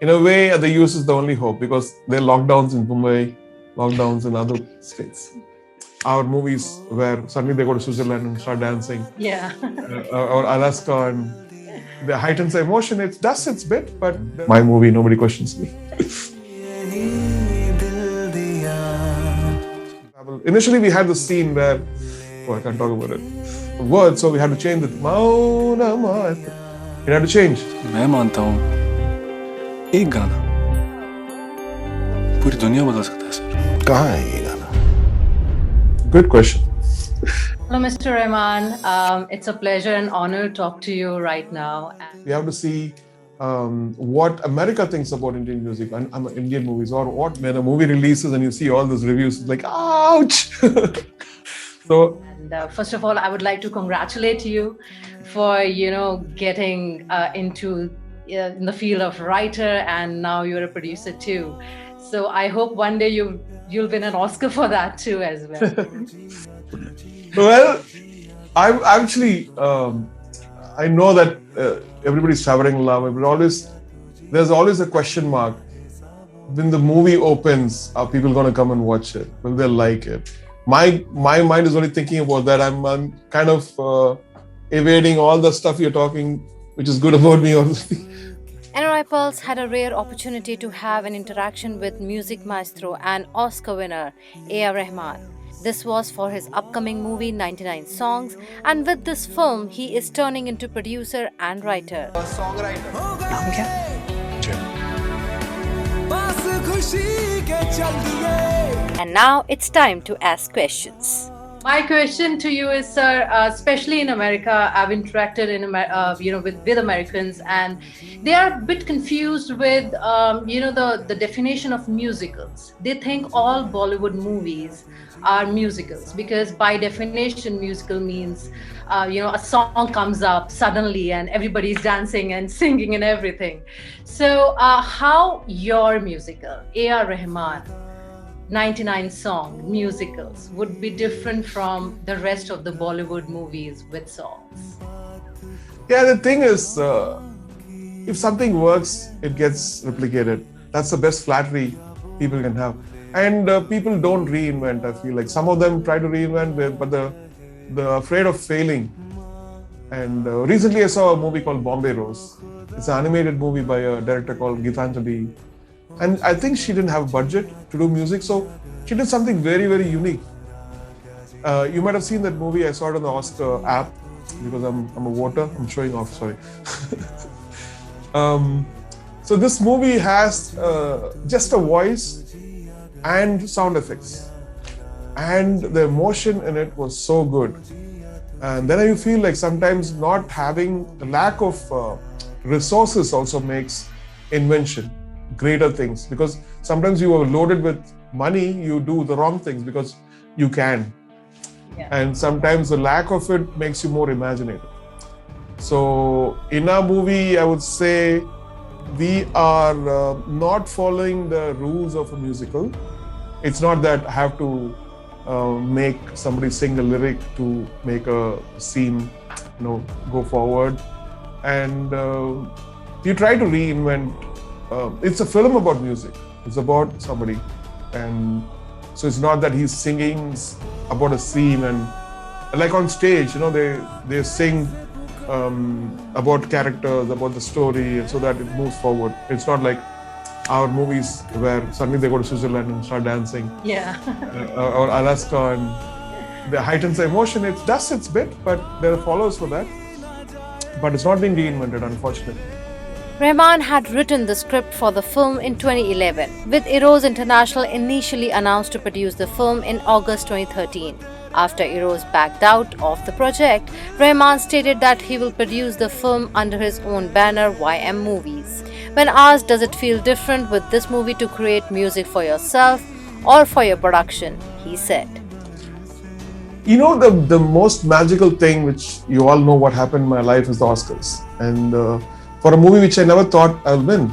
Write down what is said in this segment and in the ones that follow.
In a way, the US is the only hope because there are lockdowns in Mumbai, lockdowns in other states. Our movies where suddenly they go to Switzerland and start dancing. Yeah. Or Alaska, and the heightens the emotion. It does its bit, but my movie, nobody questions me. Initially, we had the scene where, I can't talk about it, words, so we had to change it. It had to change. मैं मानता हूँ एक गाना पूरी दुनिया बदल सकता है सर। कहाँ है ये गाना? Good question. Hello, Mr. Rahman. It's a pleasure and honor to talk to you right now. We have to see what America thinks about Indian music and Indian movies, or what when a movie releases and you see all those reviews, it's like, ouch! And first of all, I would like to congratulate you for, getting into in the field of writer, and now you're a producer too. So I hope one day you'll win an Oscar for that too as well. Well, I'm actually, I know that everybody's showering love, but there's always a question mark. When the movie opens, are people going to come and watch it? Will they like it? My mind is only thinking about that. I'm kind of evading all the stuff you're talking, which is good about me, obviously. NRI Pulse had a rare opportunity to have an interaction with music maestro and Oscar winner A.R. Rahman. This was for his upcoming movie 99 Songs, and with this film, he is turning into producer and writer. नाम क्या? And now it's time to ask questions. My question to you is, sir, especially in America, I've interacted with Americans, and they are a bit confused with the definition of musicals. They think all Bollywood movies are musicals because by definition musical means a song comes up suddenly and everybody's dancing and singing and everything. So how your musical A.R. Rahman 99 song musicals would be different from the rest of the Bollywood movies with songs? Yeah, the thing is, if something works, it gets replicated. That's the best flattery people can have. And people don't reinvent, I feel like. Some of them try to reinvent, but they're afraid of failing. And recently I saw a movie called Bombay Rose. It's an animated movie by a director called Geetanjali. And I think she didn't have a budget to do music, so she did something very, very unique. You might have seen that movie. I saw it on the Oscar app because I'm a voter. I'm showing off, sorry. So this movie has just a voice and sound effects. And the emotion in it was so good. And then you feel like sometimes not having the lack of resources also makes invention, greater things, because sometimes you are loaded with money, you do the wrong things because you can. Yeah. And sometimes the lack of it makes you more imaginative. So in our movie, I would say we are not following the rules of a musical. It's not that I have to make somebody sing a lyric to make a scene, go forward. And you try to reinvent. It's a film about music. It's about somebody, and so it's not that he's singing about a scene, and like on stage, they sing about characters, about the story, so that it moves forward. It's not like our movies where suddenly they go to Switzerland and start dancing. Yeah. Or Alaska, and the heightens the emotion. It does its bit, but there are followers for that. But it's not being reinvented, unfortunately. Rahman had written the script for the film in 2011, with Eros International initially announced to produce the film in August 2013. After Eros backed out of the project, Rahman stated that he will produce the film under his own banner YM Movies. When asked, does it feel different with this movie to create music for yourself or for your production, he said, the most magical thing, which you all know what happened in my life, is the Oscars. And for a movie which I never thought I'll win,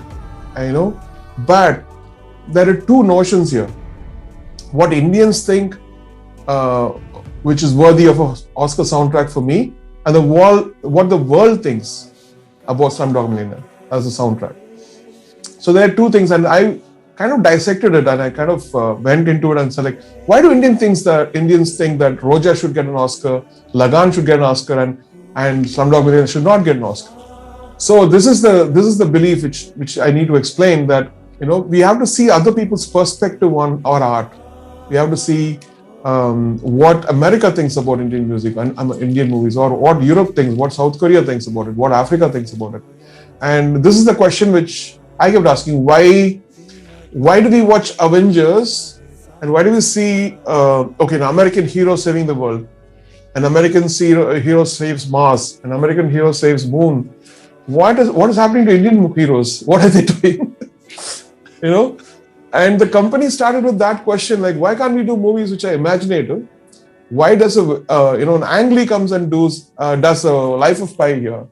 but there are two notions here. What Indians think, which is worthy of an Oscar soundtrack for me, and what the world thinks about Slumdog Millionaire as a soundtrack. So there are two things, and I kind of dissected it, and I kind of went into it and said, like, why do Indians think that Roja should get an Oscar, Lagan should get an Oscar, and Slumdog Millionaire should not get an Oscar? So this is the belief which I need to explain, that we have to see other people's perspective on our art. We have to see what America thinks about Indian music and Indian movies, or what Europe thinks, what South Korea thinks about it, what Africa thinks about it. And this is the question which I kept asking: why do we watch Avengers, and why do we see an American hero saving the world, an American hero saves Mars, an American hero saves Moon? What is happening to Indian heroes? What are they doing? And the company started with that question, like, why can't we do movies which are imaginative? Why does an Ang Lee comes and does a Life of Pi here?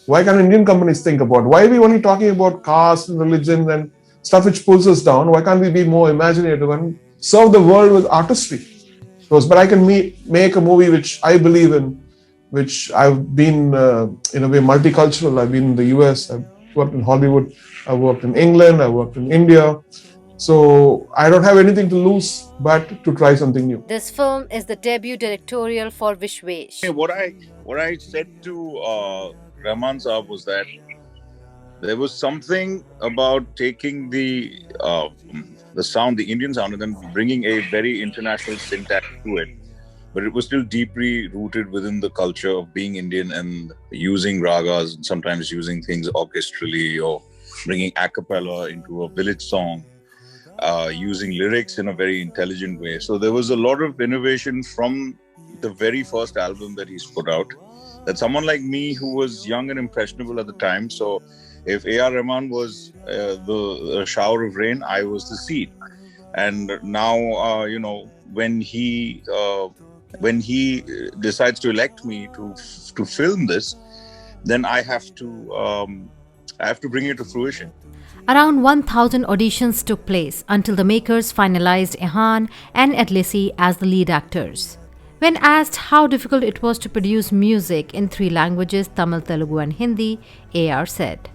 Why can't Indian companies think about? Why are we only talking about caste and religion and stuff which pulls us down? Why can't we be more imaginative and serve the world with artistry? But I can make a movie which I believe in, which I've been in a way multicultural. I've been in the US, I've worked in Hollywood, I've worked in England, I've worked in India. So I don't have anything to lose but to try something new. This film is the debut directorial for Vishwesh. What I said to Rahman Saab was that there was something about taking the sound, the Indian sound, and then bringing a very international syntax to it. But it was still deeply rooted within the culture of being Indian and using ragas, and sometimes using things orchestrally, or bringing a cappella into a village song, using lyrics in a very intelligent way. So there was a lot of innovation from the very first album that he's put out, that someone like me, who was young and impressionable at the time, so if A.R. Rahman was the shower of rain, I was the seed. And now, when he decides to elect me to film this, then I have to bring it to fruition. Around 1,000 auditions took place until the makers finalized Ehan and Adlisi as the lead actors. When asked how difficult it was to produce music in 3 languages, Tamil, Telugu and Hindi, AR said,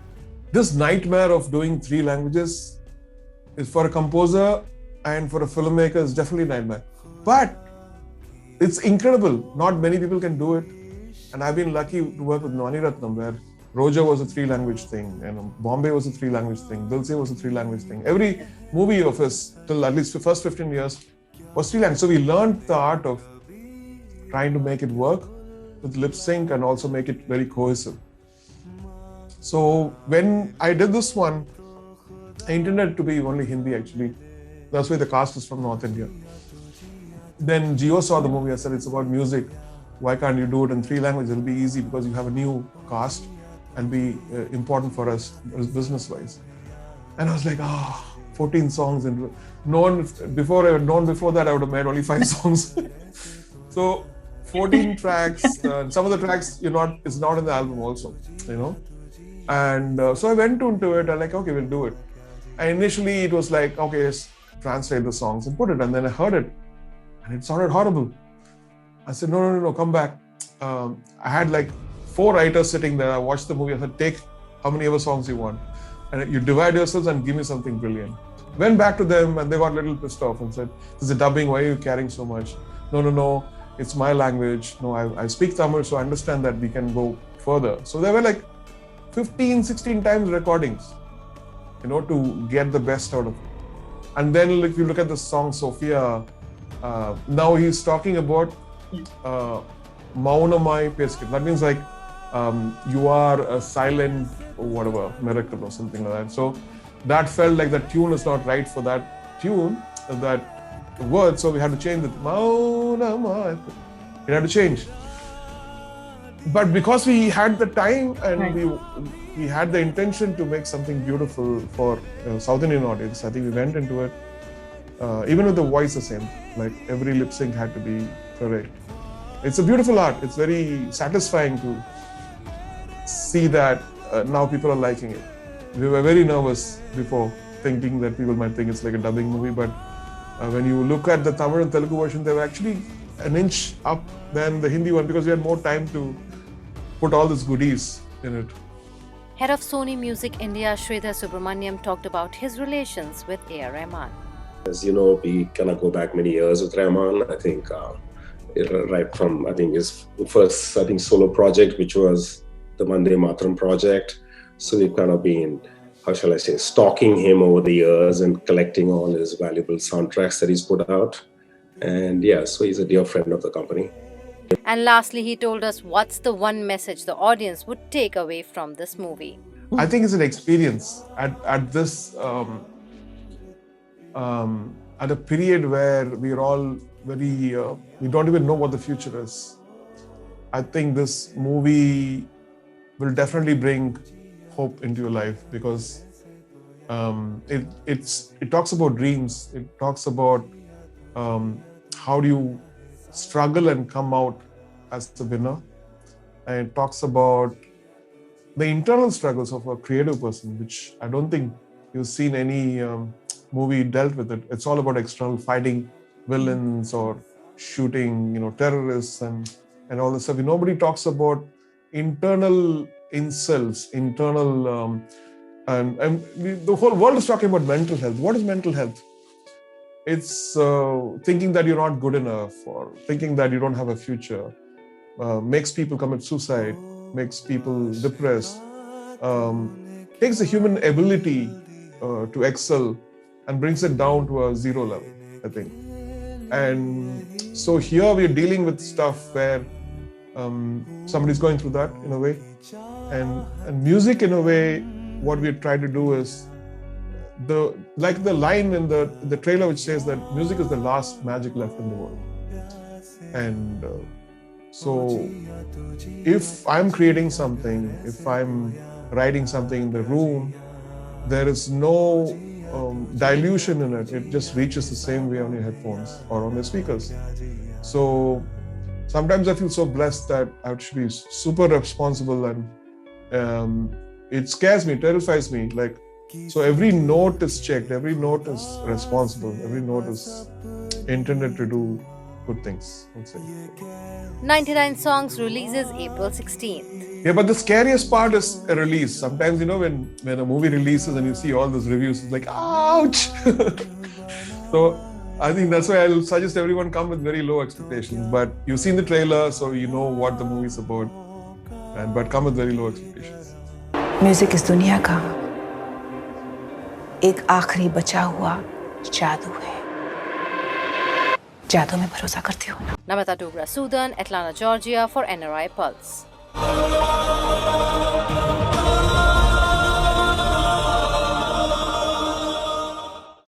"This nightmare of doing 3 languages is, for a composer and for a filmmaker, is definitely a nightmare. But it's incredible. Not many people can do it. And I've been lucky to work with Mani Ratnam, where Roja was a 3-language thing, Bombay was a 3-language thing, Dil Se was a 3-language thing. Every movie of his, till at least the first 15 years, was 3-language. So we learned the art of trying to make it work with lip sync and also make it very cohesive. So when I did this one, I intended it to be only Hindi actually. That's why the cast is from North India. Then Gio saw the movie. I said, it's about music. Why can't you do it in 3 languages? It'll be easy because you have a new cast and be important for us business-wise. And I was like, 14 songs. And before that, I would have made only 5 songs. So 14 tracks. Some of the tracks it's not in the album also, And so I went into it and like, okay, we'll do it. And initially it was like, okay, let's translate the songs and put it. And then I heard it and it sounded horrible. I said, no, come back. I had like 4 writers sitting there. I watched the movie. I said, take how many ever songs you want. And you divide yourselves and give me something brilliant. Went back to them and they got a little pissed off and said, this is a dubbing. Why are you carrying so much? No. It's my language. No, I speak Tamil, so I understand that we can go further. So there were like 15, 16 times recordings, to get the best out of it. And then if you look at the song Sophia, now he's talking about Maunamai Peskin. That means like you are a silent or whatever, miracle or something like that. So that felt like the tune is not right for that tune, that word. So we had to change it. Maunamai. It had to change. But because we had the time and we had the intention to make something beautiful for South Indian audience, I think we went into it. Even with the voice the same, like every lip sync had to be correct. It's a beautiful art. It's very satisfying to see that now people are liking it. We were very nervous before, thinking that people might think it's like a dubbing movie, but when you look at the Tamil and Telugu version, they were actually an inch up than the Hindi one because we had more time to put all these goodies in it. head of Sony Music India, Sridhar Subramaniam, talked about his relations with A.R. Rahman. As you know, we kind of go back many years with Rahman. I think right from his first solo project, which was the Vande Mataram project. So we've kind of been, how shall I say, stalking him over the years and collecting all his valuable soundtracks that he's put out. And yeah, so he's a dear friend of the company. And lastly, he told us what's the one message the audience would take away from this movie. I think it's an experience at this at a period where we're all very we don't even know what the future is. I think this movie will definitely bring hope into your life because it talks about dreams. It talks about how do you struggle and come out as a winner, and it talks about the internal struggles of a creative person, which I don't think you've seen any movie dealt with it. It's all about external fighting villains or shooting, terrorists and all this stuff. Nobody talks about internal insults, internal, and the whole world is talking about mental health. What is mental health? It's thinking that you're not good enough or thinking that you don't have a future. Makes people commit suicide, makes people depressed, takes the human ability to excel and brings it down to a zero level, I think. And so here we're dealing with stuff where somebody's going through that in a way. And music in a way, what we try to do is the line in the trailer which says that music is the last magic left in the world. And so if I'm creating something, if I'm writing something in the room, there is no dilution in it. It just reaches the same way on your headphones or on the speakers. So sometimes I feel so blessed that I should be super responsible, and it scares me, terrifies me. So every note is checked, every note is responsible, every note is intended to do good things, I would say. 99 Songs releases April 16th. Yeah, but the scariest part is a release. Sometimes, when a movie releases and you see all those reviews, it's like, ouch! So I think that's why I'll suggest everyone come with very low expectations. But you've seen the trailer, so you know what the movie's about. But come with very low expectations. Music इस दुनिया का एक आखिरी बचा हुआ जादू है। जादू में भरोसा करती हो ना? Namita Dogra, Sudan, Atlanta, Georgia for NRI Pulse.